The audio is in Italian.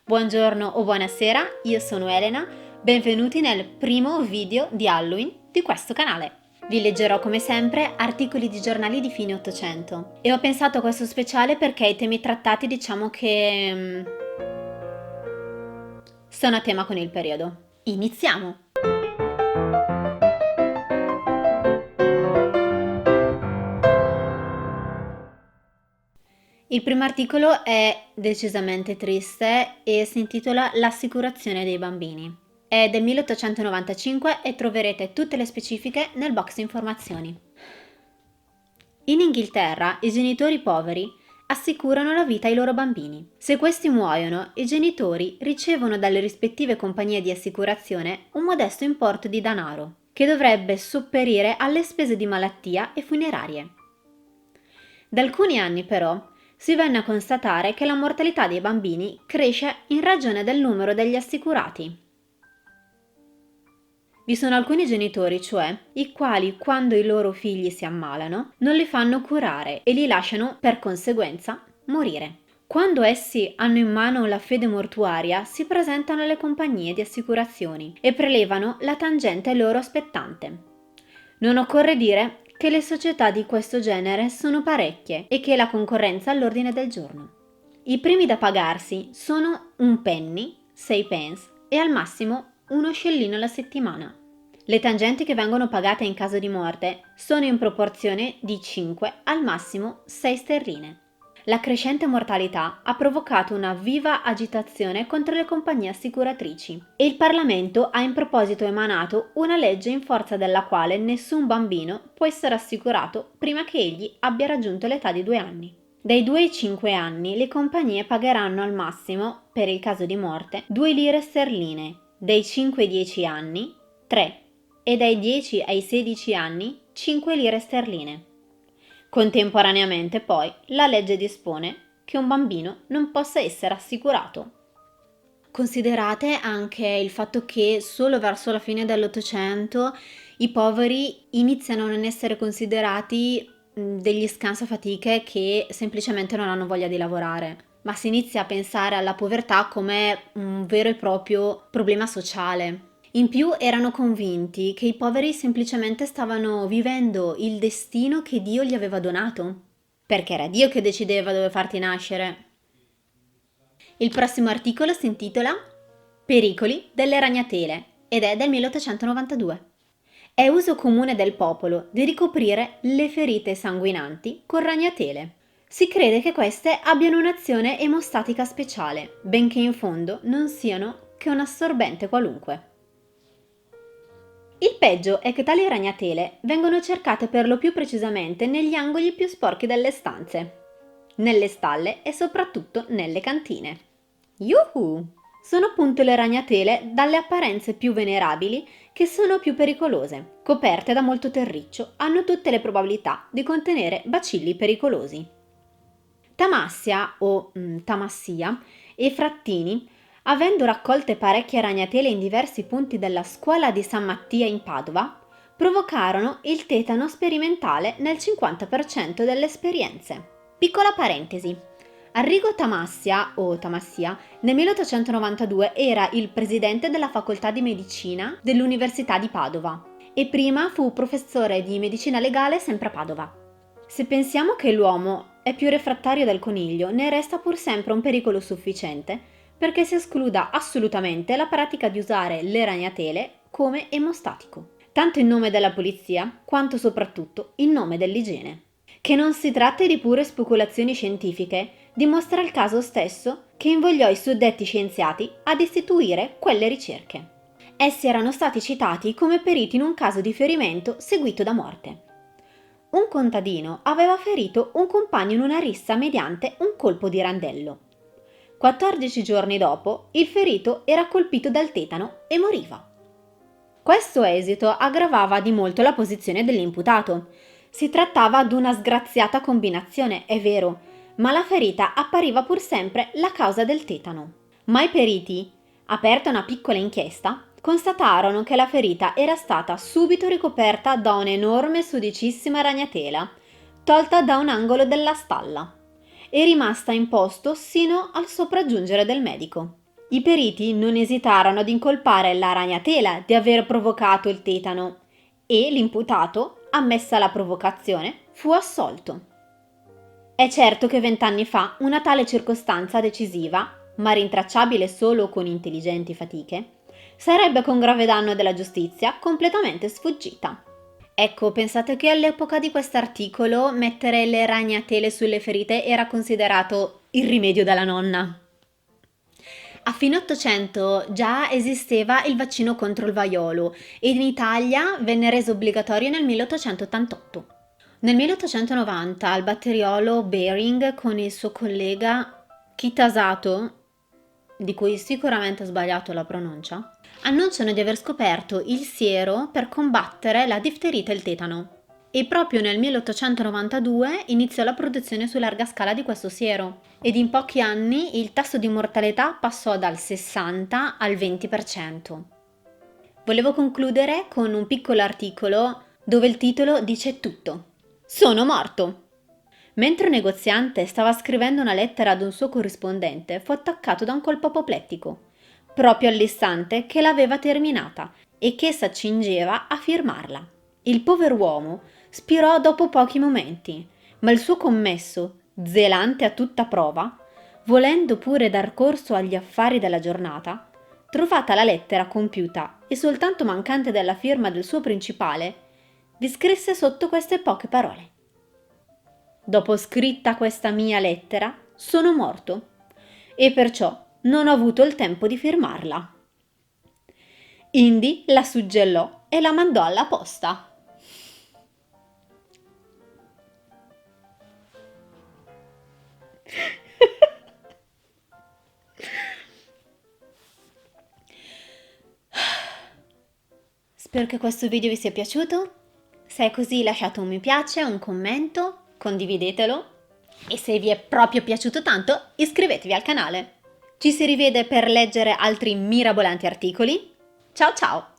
Buongiorno o buonasera, io sono Elena, benvenuti nel primo video di Halloween di questo canale. Vi leggerò come sempre articoli di giornali di fine Ottocento e ho pensato a questo speciale perché i temi trattati diciamo che sono a tema con il periodo. Iniziamo! Il primo articolo è decisamente triste e si intitola L'assicurazione dei bambini. È del 1895 e troverete tutte le specifiche nel box informazioni. In Inghilterra i genitori poveri assicurano la vita ai loro bambini. Se questi muoiono, i genitori ricevono dalle rispettive compagnie di assicurazione un modesto importo di denaro, che dovrebbe sopperire alle spese di malattia e funerarie. Da alcuni anni però si venne a constatare che la mortalità dei bambini cresce in ragione del numero degli assicurati. Vi sono alcuni genitori, cioè, i quali quando i loro figli si ammalano non li fanno curare e li lasciano, per conseguenza, morire. Quando essi hanno in mano la fede mortuaria, si presentano alle compagnie di assicurazioni e prelevano la tangente loro spettante. Non occorre dire che le società di questo genere sono parecchie e che la concorrenza è all'ordine del giorno. I primi da pagarsi sono un penny, 6 pence e al massimo uno scellino alla settimana. Le tangenti che vengono pagate in caso di morte sono in proporzione di 5 al massimo 6 sterline. La crescente mortalità ha provocato una viva agitazione contro le compagnie assicuratrici e il Parlamento ha in proposito emanato una legge in forza della quale nessun bambino può essere assicurato prima che egli abbia raggiunto l'età di 2 anni. Dai 2 ai 5 anni le compagnie pagheranno al massimo, per il caso di morte, 2 lire sterline, dai 5 ai 10 anni 3 e dai 10 ai 16 anni 5 lire sterline. Contemporaneamente poi la legge dispone che un bambino non possa essere assicurato. Considerate anche il fatto che solo verso la fine dell'Ottocento i poveri iniziano a non essere considerati degli scansafatiche che semplicemente non hanno voglia di lavorare, ma si inizia a pensare alla povertà come un vero e proprio problema sociale. In più erano convinti che i poveri semplicemente stavano vivendo il destino che Dio gli aveva donato, perché era Dio che decideva dove farti nascere. Il prossimo articolo si intitola Pericoli delle ragnatele ed è del 1892. È uso comune del popolo di ricoprire le ferite sanguinanti con ragnatele. Si crede che queste abbiano un'azione emostatica speciale, benché in fondo non siano che un assorbente qualunque. Il peggio è che tali ragnatele vengono cercate per lo più precisamente negli angoli più sporchi delle stanze, nelle stalle e soprattutto nelle cantine. Yuhu! Sono appunto le ragnatele dalle apparenze più venerabili che sono più pericolose. Coperte da molto terriccio, hanno tutte le probabilità di contenere bacilli pericolosi. Tamassia o Tamassia e Frattini, avendo raccolte parecchie ragnatele in diversi punti della scuola di San Mattia in Padova, provocarono il tetano sperimentale nel 50% delle esperienze. Piccola parentesi. Arrigo Tamassia o Tamassia nel 1892 era il presidente della facoltà di medicina dell'Università di Padova e prima fu professore di medicina legale sempre a Padova. Se pensiamo che l'uomo è più refrattario del coniglio, ne resta pur sempre un pericolo sufficiente perché si escluda assolutamente la pratica di usare le ragnatele come emostatico, tanto in nome della polizia quanto soprattutto in nome dell'igiene. Che non si tratti di pure speculazioni scientifiche dimostra il caso stesso che invogliò i suddetti scienziati ad istituire quelle ricerche. Essi erano stati citati come periti in un caso di ferimento seguito da morte. Un contadino aveva ferito un compagno in una rissa mediante un colpo di randello. 14 giorni dopo, il ferito era colpito dal tetano e moriva. Questo esito aggravava di molto la posizione dell'imputato. Si trattava di una sgraziata combinazione, è vero, ma la ferita appariva pur sempre la causa del tetano. Ma i periti, aperta una piccola inchiesta, constatarono che la ferita era stata subito ricoperta da un'enorme sudicissima ragnatela, tolta da un angolo della stalla, e rimasta in posto sino al sopraggiungere del medico. I periti non esitarono ad incolpare la ragnatela di aver provocato il tetano e l'imputato, ammessa la provocazione, fu assolto. È certo che 20 anni fa una tale circostanza decisiva, ma rintracciabile solo con intelligenti fatiche, sarebbe con grave danno della giustizia completamente sfuggita. Ecco, pensate che all'epoca di quest'articolo mettere le ragnatele sulle ferite era considerato il rimedio della nonna. A fine Ottocento già esisteva il vaccino contro il vaiolo ed in Italia venne reso obbligatorio nel 1888. Nel 1890 il batteriolo Behring con il suo collega Kitasato, di cui sicuramente ho sbagliato la pronuncia, annunciano di aver scoperto il siero per combattere la difterite e il tetano. E proprio nel 1892 iniziò la produzione su larga scala di questo siero ed in pochi anni il tasso di mortalità passò dal 60 al 20%. Volevo concludere con un piccolo articolo dove il titolo dice tutto. Sono morto! Mentre un negoziante stava scrivendo una lettera ad un suo corrispondente, fu attaccato da un colpo apoplettico, proprio all'istante che l'aveva terminata e che s'accingeva a firmarla. Il pover'uomo spirò dopo pochi momenti, ma il suo commesso, zelante a tutta prova, volendo pure dar corso agli affari della giornata, trovata la lettera compiuta e soltanto mancante della firma del suo principale, vi scrisse sotto queste poche parole. Dopo scritta questa mia lettera, sono morto e perciò non ho avuto il tempo di firmarla. Indi la suggellò e la mandò alla posta. Spero che questo video vi sia piaciuto. Se è così lasciate un mi piace, un commento, condividetelo e se vi è proprio piaciuto tanto iscrivetevi al canale. Ci si rivede per leggere altri mirabolanti articoli. Ciao ciao!